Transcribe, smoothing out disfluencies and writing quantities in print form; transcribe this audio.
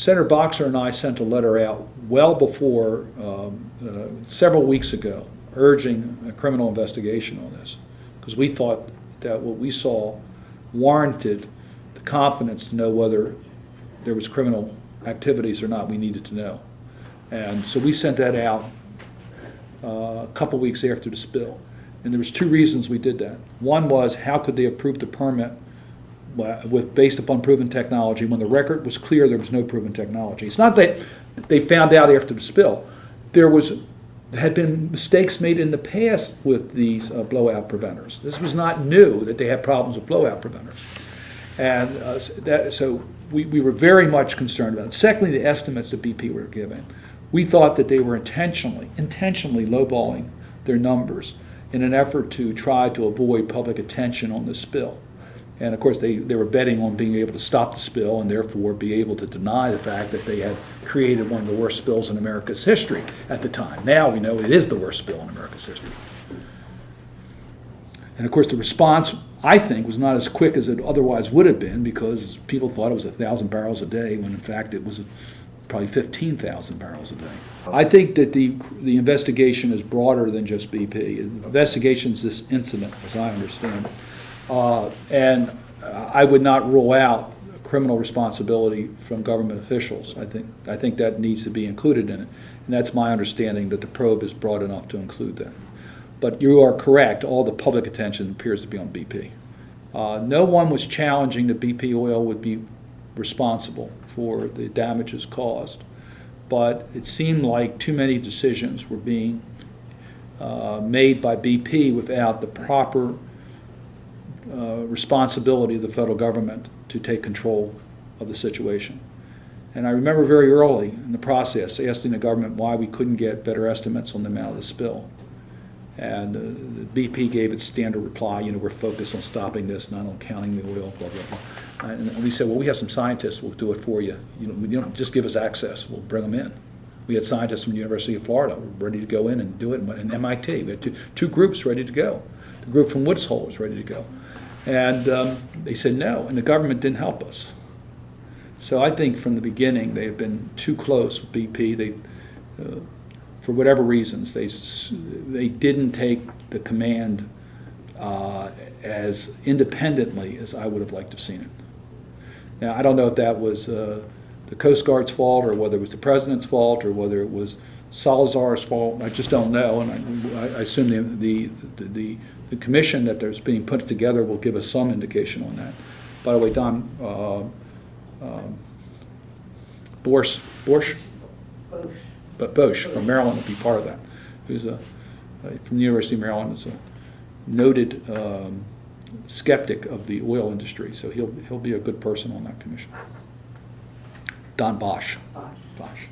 Senator Boxer and I sent a letter out well before, several weeks ago, urging a criminal investigation on this, because we thought that what we saw warranted the confidence to know whether there was criminal activities or not. We needed to know. And so we sent that out a couple weeks after the spill. And there was two reasons we did that. One was, how could they approve the permit based upon proven technology when the record was clear there was no proven technology? It's not that they found out after the spill. There had been mistakes made in the past with these blowout preventers. This was not new that they had problems with blowout preventers. And so we were very much concerned about it. Secondly, the estimates that BP were giving. We thought that they were intentionally lowballing their numbers in an effort to try to avoid public attention on the spill. And of course, they were betting on being able to stop the spill and therefore be able to deny the fact that they had created one of the worst spills in America's history at the time. Now we know it is the worst spill in America's history. And of course, the response, I think, was not as quick as it otherwise would have been, because people thought it was 1,000 barrels a day when in fact it was probably 15,000 barrels a day. I think that the investigation is broader than just BP. The investigation is this incident, as I understand it. And I would not rule out criminal responsibility from government officials. I think that needs to be included in it. And that's my understanding, that the probe is broad enough to include that. But you are correct, all the public attention appears to be on BP. No one was challenging that BP oil would be responsible for the damages caused, but it seemed like too many decisions were being made by BP without the proper responsibility of the federal government to take control of the situation. And I remember very early in the process asking the government why we couldn't get better estimates on the amount of the spill. And BP gave its standard reply, we're focused on stopping this, not on counting the oil, blah, blah, blah. And we said, well, we have some scientists who will do it for you. You don't just give us access, we'll bring them in. We had scientists from the University of Florida ready to go in and do it, and MIT. We had two groups ready to go. The group from Woods Hole was ready to go. And they said no, and the government didn't help us. So I think from the beginning they have been too close with BP. For whatever reasons, they didn't take the command as independently as I would have liked to have seen it. Now, I don't know if that was the Coast Guard's fault, or whether it was the President's fault, or whether it was Salazar's fault. I just don't know, and I assume the commission that there's being put together will give us some indication on that. By the way, Don Bosch from Maryland will be part of that. Who's from the University of Maryland, is a noted skeptic of the oil industry, so he'll be a good person on that commission. Don Bosch. Bosch.